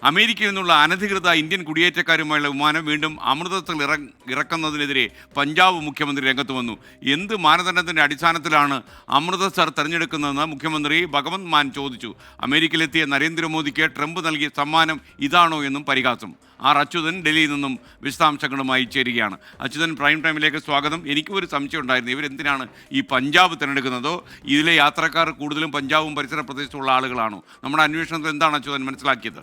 അമേരിക്കയിൽ നിന്നുള്ള അനധികൃത ഇന്ത്യൻ കുടിയേറ്റക്കാരുമായുള്ള വിമാനം വീണ്ടും അമൃതസറിൽ ഇറക്കുന്നതിനെതിരെ പഞ്ചാബ് മുഖ്യമന്ത്രി രംഗത്ത് വന്നു. എന്ത് മാനദണ്ഡത്തിൻ്റെ അടിസ്ഥാനത്തിലാണ് അമൃതസർ തെരഞ്ഞെടുക്കുന്നതെന്ന് മുഖ്യമന്ത്രി ഭഗവന്ത് മാൻ ചോദിച്ചു. അമേരിക്കയിലെത്തിയ നരേന്ദ്രമോദിക്ക് ട്രംപ് നൽകിയ സമ്മാനം ഇതാണോ എന്നും പരിഹാസം. ആർ അച്യുതൻ ഡൽഹിയിൽ നിന്നും വിശദാംശങ്ങളുമായി ചേരുകയാണ്. അച്യുതൻ, പ്രൈം ടൈമിലേക്ക് സ്വാഗതം. എനിക്കും ഒരു സംശയം ഉണ്ടായിരുന്നു, ഇവരെന്തിനാണ് ഈ പഞ്ചാബ് തിരഞ്ഞെടുക്കുന്നതോ? ഇതിലെ യാത്രക്കാർ കൂടുതലും പഞ്ചാബും പരിസര പ്രദേശത്തുള്ള ആളുകളാണോ? നമ്മുടെ അന്വേഷണത്തിൽ എന്താണ് അച്യുതൻ മനസ്സിലാക്കിയത്?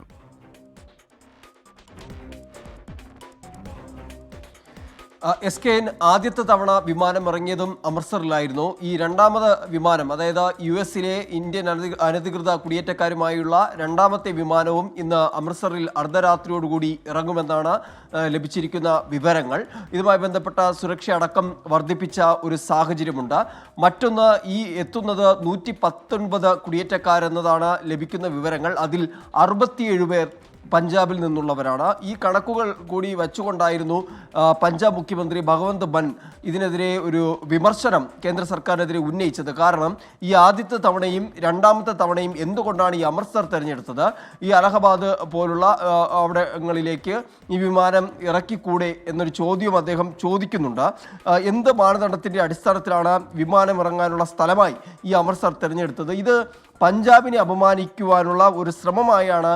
SKN ആദ്യത്തെ തവണ വിമാനം ഇറങ്ങിയതും അമൃത്സറിലായിരുന്നു. ഈ രണ്ടാമത് വിമാനം, അതായത് US-ലെ ഇന്ത്യൻ അനധികൃത കുടിയേറ്റക്കാരുമായുള്ള രണ്ടാമത്തെ വിമാനവും ഇന്ന് അമൃത്സറിൽ അർദ്ധരാത്രിയോടുകൂടി ഇറങ്ങുമെന്നാണ് ലഭിച്ചിരിക്കുന്ന വിവരങ്ങൾ. ഇതുമായി ബന്ധപ്പെട്ട സുരക്ഷ അടക്കം വർദ്ധിപ്പിച്ച ഒരു സാഹചര്യമുണ്ട്. മറ്റൊന്ന്, ഈ എത്തുന്നത് 119 കുടിയേറ്റക്കാരെന്നതാണ് ലഭിക്കുന്ന വിവരങ്ങൾ. അതിൽ 67 പേർ പഞ്ചാബിൽ നിന്നുള്ളവരാണ്. ഈ കണക്കുകൾ കൂടി വച്ചുകൊണ്ടായിരുന്നു പഞ്ചാബ് മുഖ്യമന്ത്രി ഭഗവന്ത് മാൻ ഇതിനെതിരെ ഒരു വിമർശനം കേന്ദ്ര സർക്കാരിനെതിരെ ഉന്നയിച്ചത്. കാരണം ഈ ആദ്യത്തെ തവണയും രണ്ടാമത്തെ തവണയും എന്തുകൊണ്ടാണ് ഈ അമൃത്സർ തിരഞ്ഞെടുത്തത്? ഈ അലഹബാദ് പോലുള്ള അവിടങ്ങളിലേക്ക് ഈ വിമാനം ഇറക്കിക്കൂടെ എന്നൊരു ചോദ്യം അദ്ദേഹം ചോദിക്കുന്നുണ്ട്. എന്ത് മാനദണ്ഡത്തിൻ്റെ അടിസ്ഥാനത്തിലാണ് വിമാനം ഇറങ്ങാനുള്ള സ്ഥലമായി ഈ അമൃത്സർ തിരഞ്ഞെടുത്തത്? ഇത് പഞ്ചാബിനെ അപമാനിക്കുവാനുള്ള ഒരു ശ്രമമായാണ്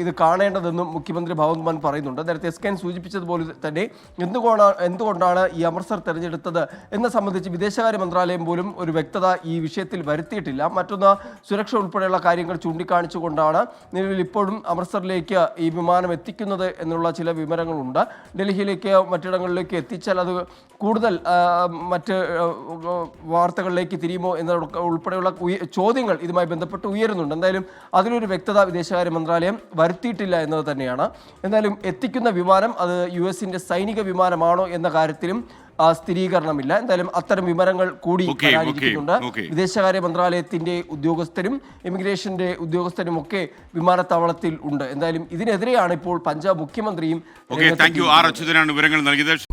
ഇത് കാണേണ്ടതെന്നും മുഖ്യമന്ത്രി ഭഗവന്ത് മാൻ പറയുന്നുണ്ട്. നേരത്തെ SKN സൂചിപ്പിച്ചതുപോലെ തന്നെ എന്തുകൊണ്ടാണ് ഈ അമൃത്സർ തിരഞ്ഞെടുത്തത് എന്നെ സംബന്ധിച്ച് വിദേശകാര്യ മന്ത്രാലയം പോലും ഒരു വ്യക്തത ഈ വിഷയത്തിൽ വരുത്തിയിട്ടില്ല. മറ്റൊന്ന്, സുരക്ഷ ഉൾപ്പെടെയുള്ള കാര്യങ്ങൾ ചൂണ്ടിക്കാണിച്ചുകൊണ്ടാണ് നിലവിൽ ഇപ്പോഴും അമൃത്സറിലേക്ക് ഈ വിമാനം എത്തിക്കുന്നത് എന്നുള്ള ചില വിവരങ്ങളുണ്ട്. ഡൽഹിയിലേക്ക് മറ്റിടങ്ങളിലേക്ക് എത്തിച്ചാൽ അത് കൂടുതൽ മറ്റ് വാർത്തകളിലേക്ക് തിരിയുമോ എന്ന ഉൾപ്പെടെയുള്ള ചോദ്യങ്ങൾ ഇതുമായി ബന്ധപ്പെട്ട് ഉയരുന്നുണ്ട്. എന്തായാലും അതിലൊരു വ്യക്തത വിദേശകാര്യ മന്ത്രാലയം വരുത്തിയിട്ടില്ല എന്നത് തന്നെയാണ്. എന്തായാലും എത്തിക്കുന്ന വിമാനം അത് US-ന്റെ സൈനിക വിമാനമാണോ എന്ന കാര്യത്തിലും സ്ഥിരീകരണമില്ല. എന്തായാലും അത്തരം വിവരങ്ങൾ കൂടി വരാനിരിക്കുന്നുണ്ട്. വിദേശകാര്യ മന്ത്രാലയത്തിന്റെ ഉദ്യോഗസ്ഥരും ഇമിഗ്രേഷന്റെ ഉദ്യോഗസ്ഥരും ഒക്കെ വിമാനത്താവളത്തിൽ ഉണ്ട്. എന്തായാലും ഇതിനെതിരെയാണ് ഇപ്പോൾ പഞ്ചാബ് മുഖ്യമന്ത്രിയും വിവരങ്ങൾ നൽകിയത്.